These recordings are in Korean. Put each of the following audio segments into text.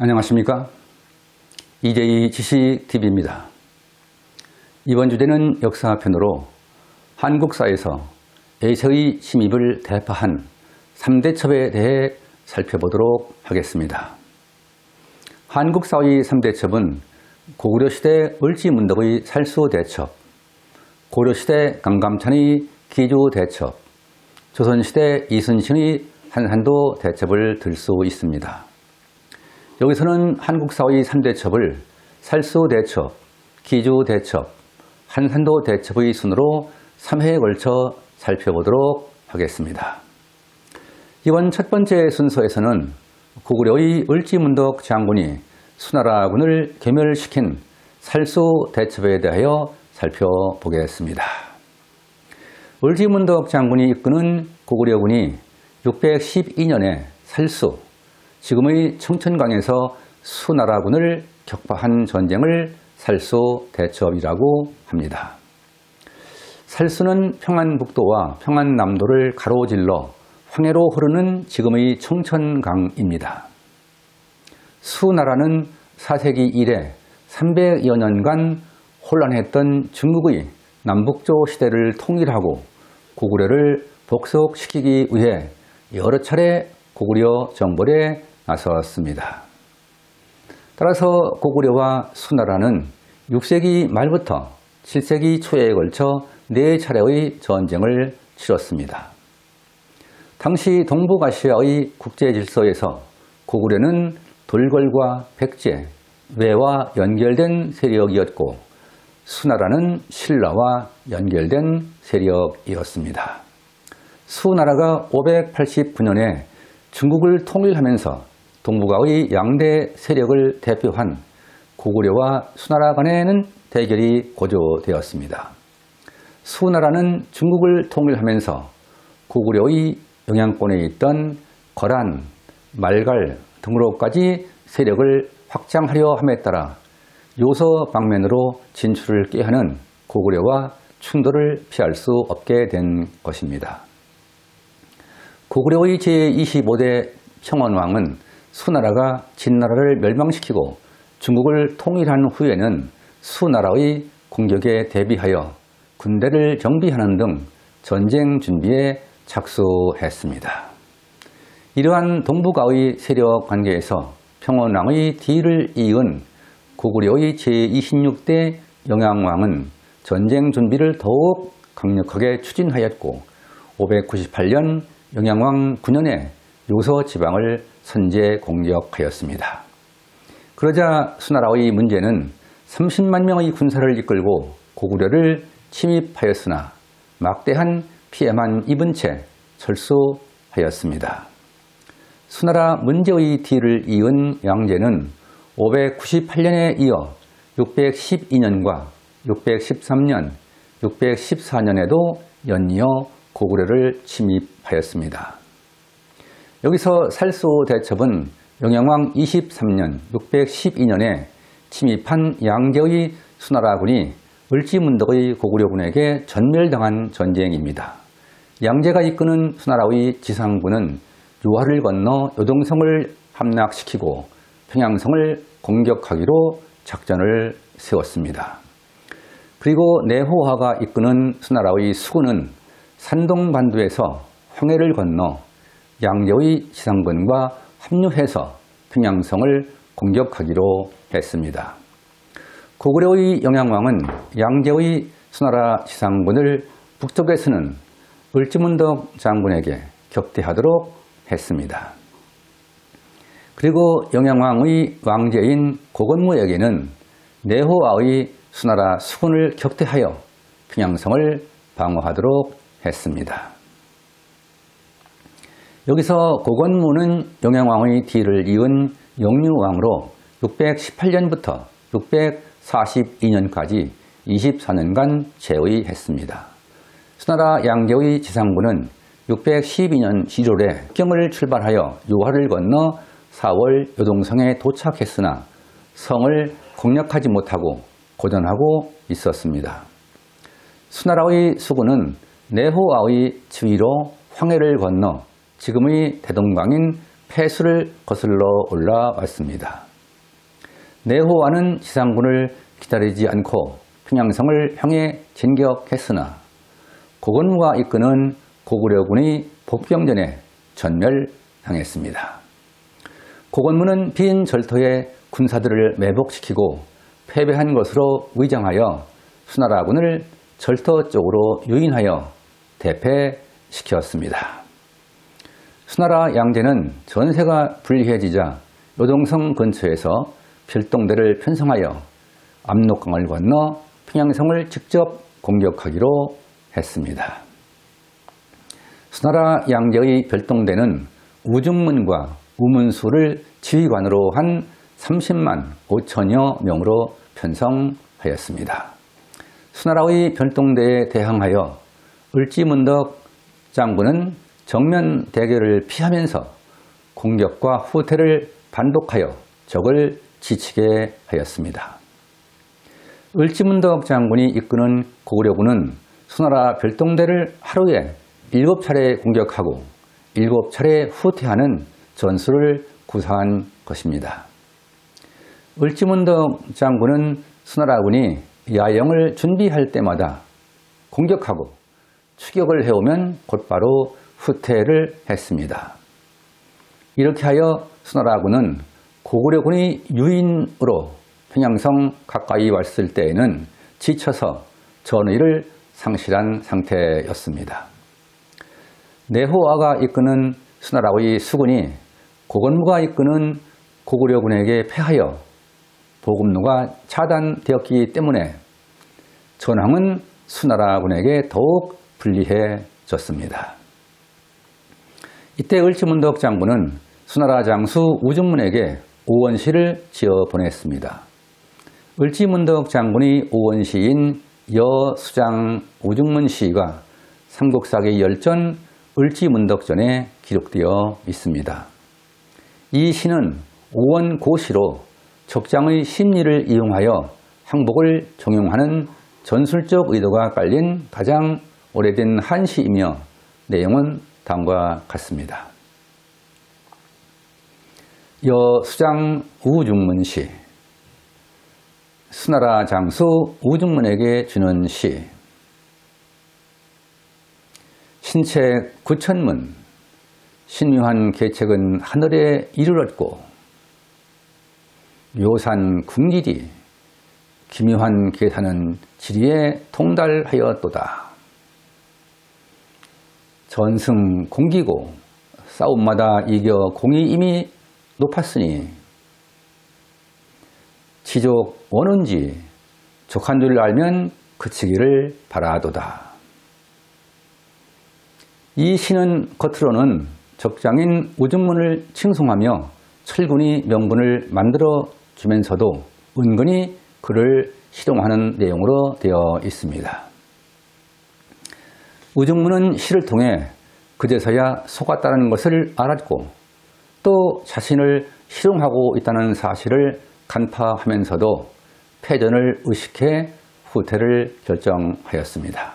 안녕하십니까? 이재희 지식TV입니다. 이번 주제는 역사편으로 한국사에서 에이서의 침입을 대파한 3대 첩에 대해 살펴보도록 하겠습니다. 한국사의 3대 첩은 고구려시대 을지문덕의 살수대첩, 고려시대 강감찬의 기주대첩, 조선시대 이순신의 한산도 대첩을 들 수 있습니다. 여기서는 한국사의 3대 첩을 살수대첩, 기주대첩, 한산도 대첩의 순으로 3회에 걸쳐 살펴보도록 하겠습니다. 이번 첫 번째 순서에서는 고구려의 을지문덕 장군이 수나라군을 괴멸시킨 살수대첩에 대하여 살펴보겠습니다. 을지문덕 장군이 이끄는 고구려군이 612년에 살수, 지금의 청천강에서 수나라군을 격파한 전쟁을 살수대첩이라고 합니다. 살수는 평안북도와 평안남도를 가로질러 황해로 흐르는 지금의 청천강입니다. 수나라는 4세기 이래 300여 년간 혼란했던 중국의 남북조 시대를 통일하고 고구려를 복속시키기 위해 여러 차례 고구려 정벌에 나섰습니다. 따라서 고구려와 수나라는 6세기 말부터 7세기 초에 걸쳐 4차례의 전쟁을 치렀습니다. 당시 동북아시아의 국제질서에서 고구려는 돌궐과 백제, 외와 연결된 세력이었고 수나라는 신라와 연결된 세력이었습니다. 수나라가 589년에 중국을 통일하면서 동북아의 양대 세력을 대표한 고구려와 수나라 간에는 대결이 고조되었습니다. 수나라는 중국을 통일하면서 고구려의 영향권에 있던 거란, 말갈 등으로까지 세력을 확장하려 함에 따라 요소 방면으로 진출을 꾀하는 고구려와 충돌을 피할 수 없게 된 것입니다. 고구려의 제25대 평원왕은 수나라가 진나라를 멸망시키고 중국을 통일한 후에는 수나라의 공격에 대비하여 군대를 정비하는 등 전쟁 준비에 착수했습니다. 이러한 동북아의 세력 관계에서 평원왕의 뒤를 이은 고구려의 제26대 영양왕은 전쟁 준비를 더욱 강력하게 추진하였고 598년 영양왕 9년에 요서 지방을 선제 공격하였습니다. 그러자 수나라의 문제는 30만 명의 군사를 이끌고 고구려를 침입하였으나 막대한 피해만 입은 채 철수하였습니다. 수나라 문제의 뒤를 이은 양제는 598년에 이어 612년과 613년, 614년에도 연이어 고구려를 침입하였습니다. 여기서 살수대첩은 영양왕 23년 612년에 침입한 양제의 수나라군이 을지문덕의 고구려군에게 전멸당한 전쟁입니다. 양제가 이끄는 수나라의 지상군은 유화를 건너 요동성을 함락시키고 평양성을 공격하기로 작전을 세웠습니다. 그리고 내호화가 이끄는 수나라의 수군은 산동반도에서 황해를 건너 양제의 지상군과 합류해서 평양성을 공격하기로 했습니다. 고구려의 영양왕은 양제의 수나라 지상군을 북쪽에서는 을지문덕 장군에게 격퇴하도록 했습니다. 그리고 영양왕의 왕제인 고건무에게는 내호와의 수나라 수군을 격퇴하여 평양성을 방어하도록 했습니다. 여기서 고건무는 영양왕의 뒤를 이은 영유왕으로 618년부터 642년까지 24년간 재의했습니다. 수나라 양제의 지상군은 612년 7월에 북경을 출발하여 유화를 건너 4월 요동성에 도착했으나 성을 공략하지 못하고 고전하고 있었습니다. 수나라의 수군은 내호아의 지위로 황해를 건너 지금의 대동강인 폐수를 거슬러 올라왔습니다. 내호아는 지상군을 기다리지 않고 평양성을 향해 진격했으나 고건무가 이끄는 고구려군의 복병전에 전멸당했습니다. 고건무는 빈 절터에 군사들을 매복시키고 패배한 것으로 위장하여 수나라군을 절터 쪽으로 유인하여 대패시켰습니다. 수나라 양제는 전세가 불리해지자 요동성 근처에서 별동대를 편성하여 압록강을 건너 평양성을 직접 공격하기로 했습니다. 수나라 양제의 별동대는 우중문과 우문수를 지휘관으로 한 30만 5천여 명으로 편성하였습니다. 수나라의 별동대에 대항하여 을지문덕 장군은 정면 대결을 피하면서 공격과 후퇴를 반복하여 적을 지치게 하였습니다. 을지문덕 장군이 이끄는 고구려군은 수나라 별동대를 하루에 7차례 공격하고 7차례 후퇴하는 전술을 구사한 것입니다. 을지문덕 장군은 수나라군이 야영을 준비할 때마다 공격하고 추격을 해오면 곧바로 후퇴를 했습니다. 이렇게 하여 수나라군은 고구려군이 유인으로 평양성 가까이 왔을 때에는 지쳐서 전의를 상실한 상태였습니다. 내호아가 이끄는 수나라의 수군이 고건무가 이끄는 고구려군에게 패하여 보급로가 차단되었기 때문에 전황은 수나라군에게 더욱 불리해졌습니다. 이때 을지문덕 장군은 수나라 장수 우중문에게 오원시를 지어 보냈습니다. 을지문덕 장군의 오원시인 여수장 우중문 시가 삼국사기 열전 을지문덕전에 기록되어 있습니다. 이 시는 오원고시로 적장의 심리를 이용하여 항복을 종용하는 전술적 의도가 깔린 가장 오래된 한시이며 내용은 다음과 같습니다. 여수장 우중문시, 수나라 장수 우중문에게 주는 시. 신책 구천문, 신묘한 계책은 하늘에 이르렀고 묘산 궁길이 기묘한 계산은 지리에 통달하였도다. 전승 공기고 싸움마다 이겨 공이 이미 높았으니 지족 원운지 족한 줄 알면 그치기를 바라도다. 이 시는 겉으로는 적장인 우중문을 칭송하며 철군이 명분을 만들어 주면서도 은근히 그를 희롱하는 내용으로 되어 있습니다. 우중문은 시를 통해 그제서야 속았다는 것을 알았고 또 자신을 희롱하고 있다는 사실을 간파하면서도 패전을 의식해 후퇴를 결정하였습니다.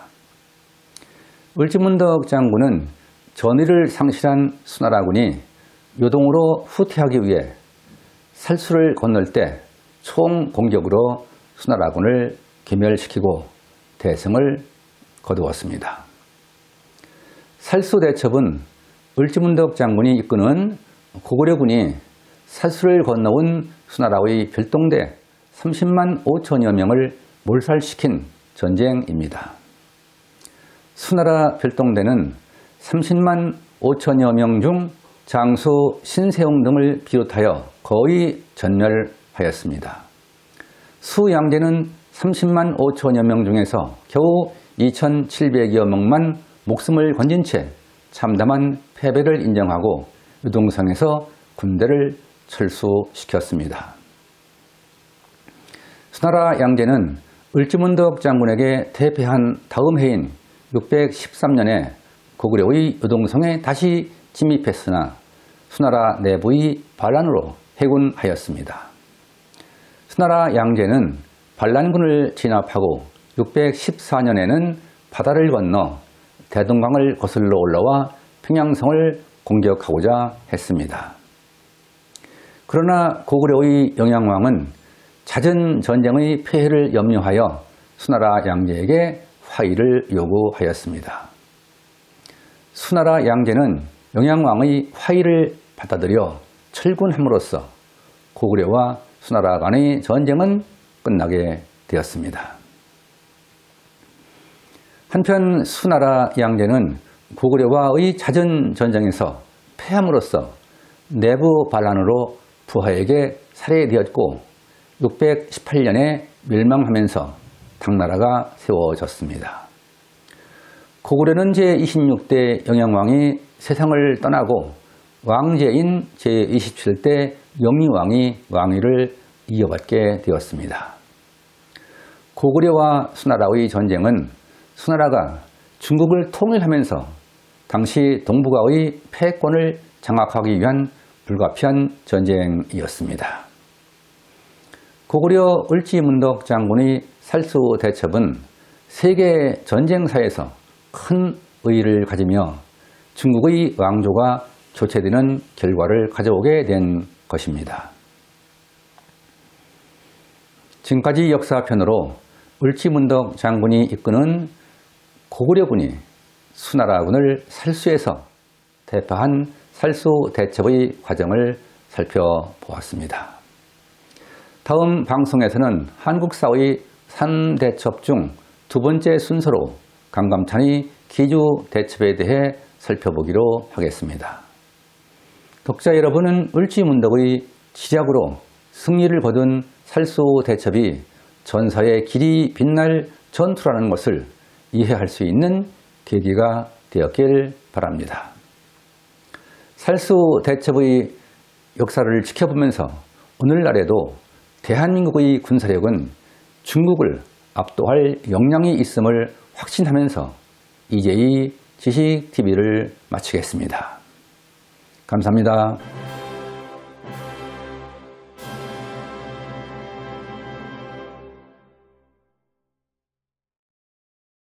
을지문덕 장군은 전의를 상실한 수나라군이 요동으로 후퇴하기 위해 살수를 건널 때 총공격으로 수나라군을 괴멸시키고 대승을 거두었습니다. 살수대첩은 을지문덕 장군이 이끄는 고구려군이 살수를 건너온 수나라의 별동대 30만 5천여 명을 몰살시킨 전쟁입니다. 수나라 별동대는 30만 5천여 명 중 장수 신세용 등을 비롯하여 거의 전멸하였습니다. 수양제는 30만 5천여 명 중에서 겨우 2,700여 명만 목숨을 건진 채 참담한 패배를 인정하고 유동성에서 군대를 철수시켰습니다. 수나라 양제는 을지문덕 장군에게 대패한 다음 해인 613년에 고구려의 유동성에 다시 침입했으나 수나라 내부의 반란으로 해군하였습니다. 수나라 양제는 반란군을 진압하고 614년에는 바다를 건너 대동강을 거슬러 올라와 평양성을 공격하고자 했습니다. 그러나 고구려의 영양왕은 잦은 전쟁의 폐해를 염려하여 수나라 양제에게 화의를 요구하였습니다. 수나라 양제는 영양왕의 화의를 받아들여 철군함으로써 고구려와 수나라 간의 전쟁은 끝나게 되었습니다. 한편 수나라 양제는 고구려와의 잦은 전쟁에서 패함으로써 내부 반란으로 부하에게 살해되었고 618년에 멸망하면서 당나라가 세워졌습니다. 고구려는 제26대 영양왕이 세상을 떠나고 왕제인 제27대 영의왕이 왕위를 이어받게 되었습니다. 고구려와 수나라의 전쟁은 수나라가 중국을 통일하면서 당시 동북아의 패권을 장악하기 위한 불가피한 전쟁이었습니다. 고구려 을지문덕 장군의 살수대첩은 세계 전쟁사에서 큰 의의를 가지며 중국의 왕조가 교체되는 결과를 가져오게 된 것입니다. 지금까지 역사편으로 을지문덕 장군이 이끄는 고구려군이 수나라군을 살수해서 대파한 살수대첩의 과정을 살펴보았습니다. 다음 방송에서는 한국사의 3대첩 중 두 번째 순서로 강감찬의 기주대첩에 대해 살펴보기로 하겠습니다. 독자 여러분은 을지문덕의 지략으로 승리를 거둔 살수대첩이 전사의 길이 빛날 전투라는 것을 이해할 수 있는 계기가 되었길 바랍니다. 살수대첩의 역사를 지켜보면서 오늘날에도 대한민국의 군사력은 중국을 압도할 역량이 있음을 확신하면서 이제이 지식TV를 마치겠습니다. 감사합니다.